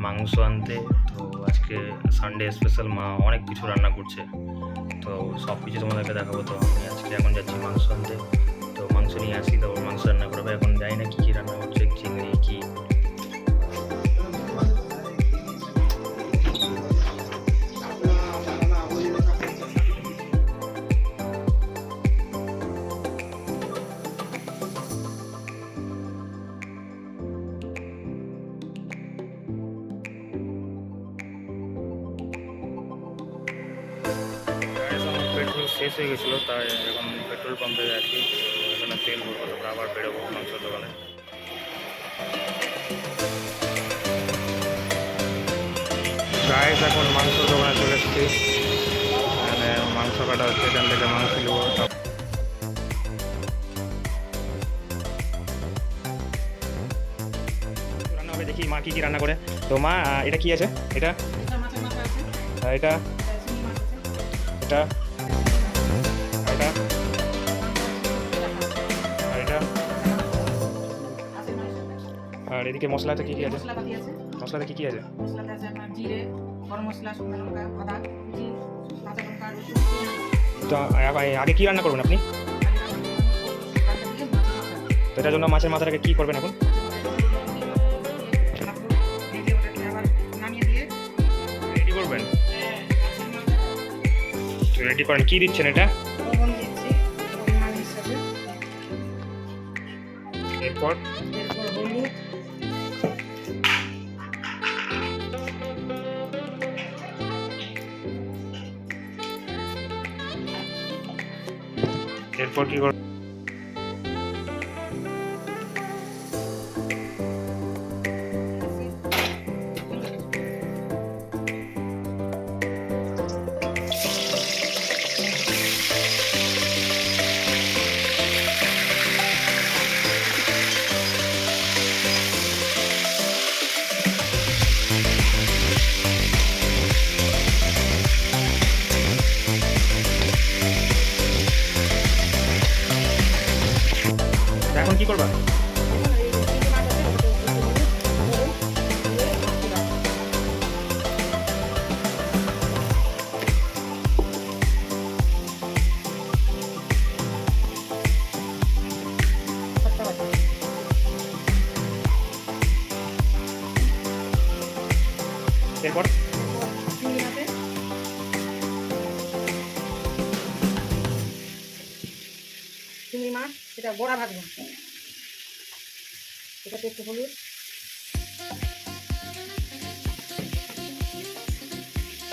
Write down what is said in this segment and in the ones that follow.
মাংস আনতে। তো আজকে সানডে স্পেশাল, মা অনেক কিছু রান্না করছে, তো সব কিছু তোমাদেরকে দেখাবো। তো আমি আজকে এখন যাচ্ছি মাংস আনতে, তো মাংস নিয়ে আসি, তারপর মাংস রান্না করাবে। এখন জানি না কী কী রান্না করছে, চিংড়ি কী। পেট্রোল শেষ হয়ে গেছিলো, তাই এখন পেট্রোল পাম্পে আছি। এখানে তেল ভরবো, তারপর আবার বেরোবো মাংসের দোকানে। গাইস, এখন মাংস দোকানে চলে এসেছি। এখানে মাংস কাটা হচ্ছে, এখান থেকে মাংস নেবো। রান্না হবে, দেখি মা কী কী রান্না করে। তো মা, এটা কি আছে? এটা এটা এটা এটা আর এটা, আর এদিকে মশলাতে কী কী আছে? মশলাতে কী কী আছে? তো আগে কী রান্না করবেন আপনি? তো এটার জন্য মাছের মাথাটাকে কী করবেন এখন? রেডি করবেন? রেডি করেন। কী দিচ্ছেন এটা? এরপর এরপর কি করবেন? এখন কি করবা? এরপর চিংড়ি মাছ, এটা গোড়া ভাজবো। এটাতে একটু হলুদ,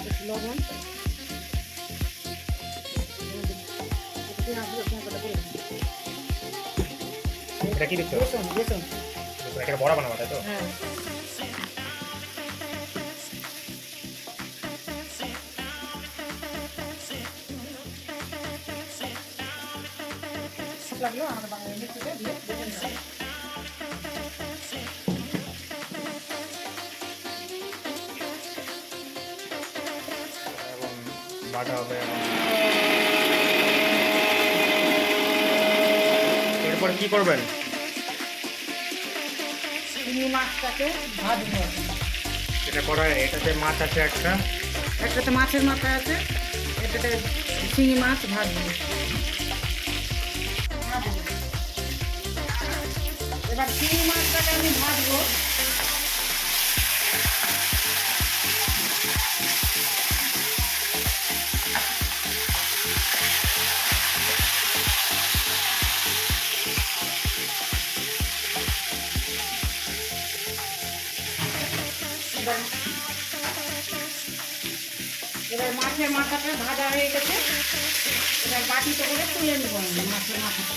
একটু লবণ, এটা কি দিচ্ছ? বেসন। বেসন, এটা বড়া বানাবো, তাই তো? হ্যাঁ। মশলাগুলো আমাদের বাংলা মিক্সিতে দিয়ে বেটে নিতে হবে। এবং বাটা হবে। এরপর কি করবেন? চিংড়ি মাছটাকে ভাজবো। এটা করা, এটাতে মাছ আছে একটা, একটাতে মাছের মাথা আছে, এটাতে চিংড়ি মাছ ভাজবো। এবার চিংড়ি মাছটাকে আমি ভাজবো। এবার মাছের মাথাটা ভাজা হয়ে গেছে, এবার বাটিতে করে তুলে নিব আমি মাছের মাথাটা।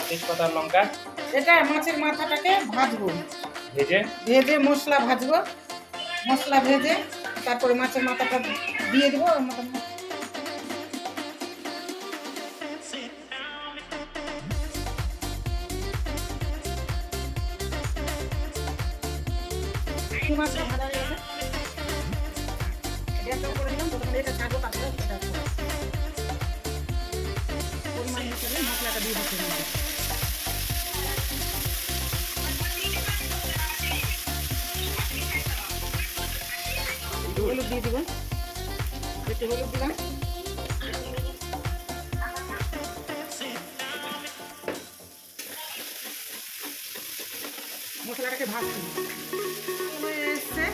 তেজপাতা, লঙ্কা, এটা মাছের মাথাটাকে ভাজবো, ভেজে ভেজে মশলা ভাজবো। মশলা ভেজে তারপরে মাছের মাথাটা দিয়ে দেবো। মাছটা ভাজা হয়ে গেছে, এটা করে দিলাম। প্রথমে এটা ছাড়বো, তারপরে এটা পরিমাণ হিসেবে মশলাটা দিয়ে দিতে হবে। হলুদ দিয়ে দিব, একটু হলুদ দিলাম। মশলাটাকে ভাজছি হয়ে এসছে।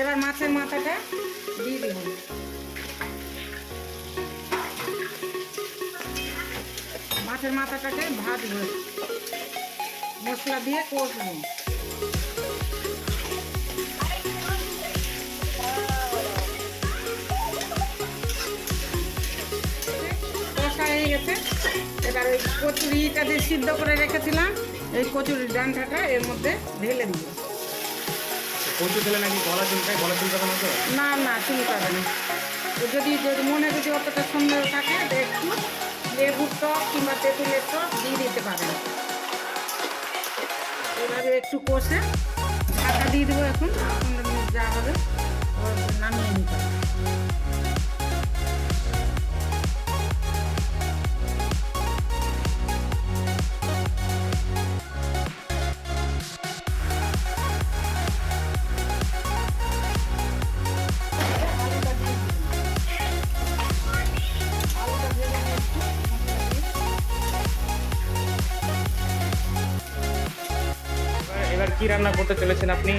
এবার মাছের মাথাটা দিয়ে দিব। মাছের মাথাটাকে ভাজবো, মশলা দিয়ে কষবো। কষা হয়ে গেছে। এবার ওই কচুরিটা যে সিদ্ধ করে রেখেছিলাম, এই কচুরির ডান্ডাটা এর মধ্যে ঢেলে দিব। কচু দিলে নাকি গলা চুলকায়, গলা চুলকাবে না তো? না না, চুলকাবে না। যদি মনে যদি অতটা সন্দেহ থাকে একটু লেবুর টক কিংবা তেঁতুলের টক দিয়ে দিতে পারেন। এভাবে একটু কষে ঢাকা দিয়ে দেবো। এখন 15 মিনিট যা হবে নামিয়ে নিতে হবে। এবার কি রান্না করতে চলেছেন আপনি?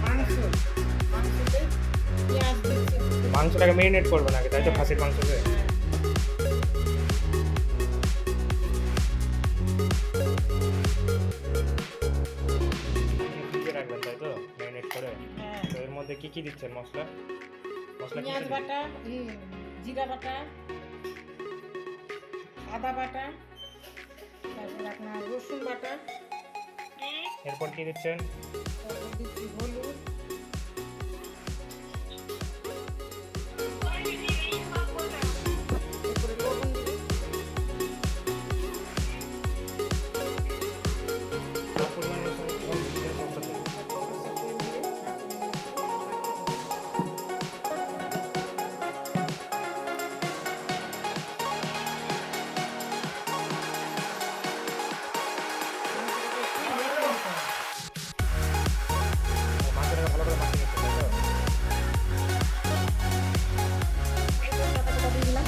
মাংসতে পেঁয়াজ দিচ্ছি। মাংসটাকে মেরিনেট করবেন আগে, তাই তো? খাসির মাংসকে ভিজিয়ে রাখবেন, তাই তো? মেরিনেট করে। তো এর মধ্যে কি কি দিচ্ছেন মশলা? মশলা কি পেঁয়াজ কি বাটা, জিরা বাটা, আদা বাটা, তারপর আপনার রসুন বাটা, এরপর কি দিচ্ছেন? তারপর দিচ্ছি হলুদ, এরপরে লবণ দিবি। পরিমাণ মতো লবণ দিচ্ছেন মশলাতে। মাংসটাকে ভালো করে মাখিয়ে নিচ্ছেন, তাই তো? দিয়ে দিলাম।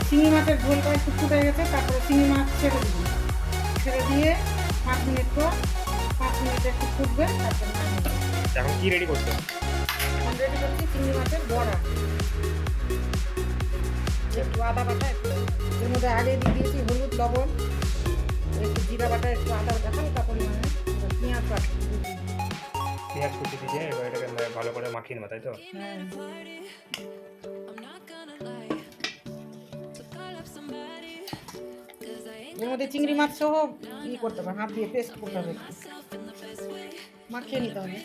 চিংড়ি মাছের ঝোলটা একটু ফুটে গেছে, তারপরে চিংড়ি মাছ ছেড়ে দিবি। ছেড়ে দিয়ে 5 মিনিট পর 5 মিনিট একটু ফুটবে, তারপরে নামিয়ে দেবো। এখন কি রেডি করছেন? এখন রেডি করছি চিংড়ি মাছের বড়া। একটু আদা বাটা, এর মধ্যে আগে দিয়ে দিয়েছি হলুদ, লবণ, একটু জিরা বাটা, একটু আদা বাটা, হালকা পরিমাণে পেঁয়াজ বাটা। পেঁয়াজ কুচি দিয়ে এবার এটাকে ভালো করে মাখিয়ে নেবো, তাই তো? হ্যাঁ, এর মধ্যে চিংড়ি মাছ সহ করতে হবে, হাত দিয়ে পেস্ট করতে হবে, মাখিয়ে নিতে হবে।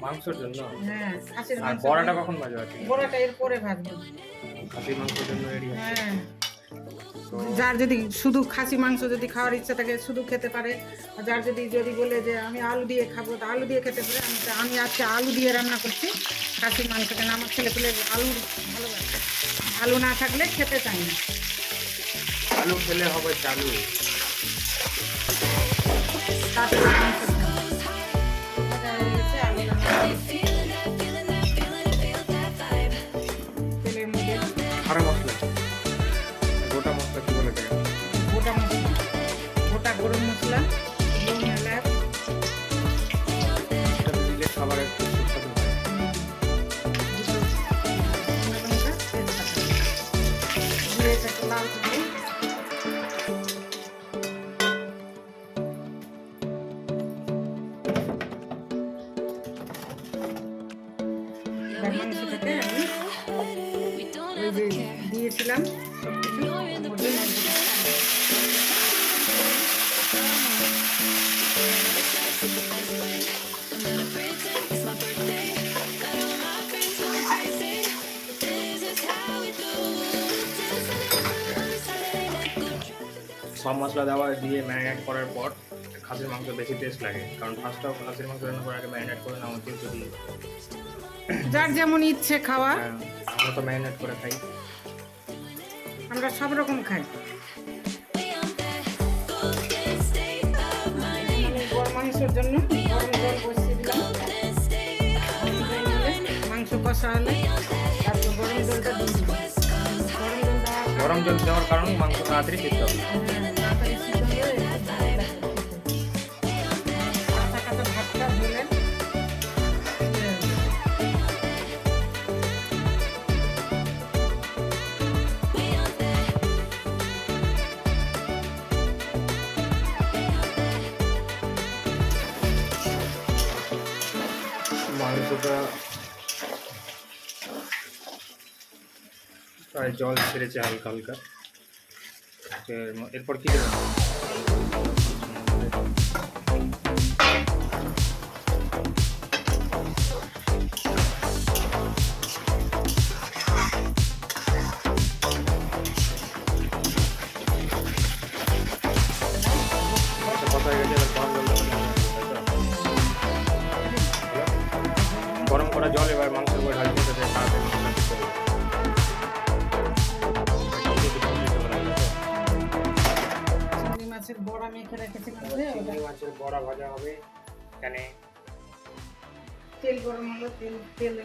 মাংসের জন্য? হ্যাঁ, খাসির আর মাংস। বড়াটা কখন ভাজা আছে? বড়াটা এর পরে ভাজবো। খাসির মাংসের জন্য রেডি আছে। হ্যাঁ, যার যদি শুধু খাসি মাংস যদি খাওয়ার ইচ্ছা থাকে শুধু খেতে পারে, আর যার যদি বলে যে আমি আলু দিয়ে খাবো, তো আলু দিয়ে খেতে পারে। আমি আজকে আলু দিয়ে রান্না করছি খাসির মাংস, কেন আমার ছেলে পেলে আলু ভালোবাসে। আলু না থাকলে খেতে চাই না। আলু খেলে হবে চালু। তারপরে মাংস খাবো। ভাজা হয়ে গেছে, আলুটা দিচ্ছি তেলের মধ্যে। খারাপ মশলা, গোটা মশলা কি বলে থাকে? গোটা মশলা, গোটা গরম মশলা, লবণ, এলাচ, এটা দিলে খাবারের একটু সুস্বাদু হয়। দিয়ে এটাকে লাল করে এবার মাংসটাকে আমি ওই যে দিয়েছি সব মশলা দেওয়া দিয়ে ম্যারিনেট করার পর খাসির মাংস বেশি টেস্ট লাগে, কারণ ফার্স্ট অফ খাসির মাংস রান্না করার আগে ম্যারিনেট করে নেওয়া উচিত। যদি যার যেমন ইচ্ছে খাওয়া, আমরা তো ম্যারিনেট করে খাই। আমরা সব রকম খাই। গরম মাংসের জন্য গরম জল বসিয়ে দিলাম, মাংস কষা হলে তারপর গরম জলটা দিয়ে দিলাম। গরম জল দেওয়ার কারণে মাংস তাড়াতাড়ি সিদ্ধ হবে। তাড়াতাড়ি সিদ্ধ হয়ে ভালো লাগে। কাঁচা কাঁচা ভাতটা ধরে মাংসটা প্রায় জল ছেড়েছে হালকা হালকা। এরপর কি দেবেন? কথা হয়ে গেছে, গরম করা জল এবার মাংসের উপর ঢালতে হবে। চিংড়ি মাছের বড়া মেখে রেখেছিলাম যে চিংড়ি মাছের বড়া ভাজা হবে। এখানে তেল গরম হলো, তেলে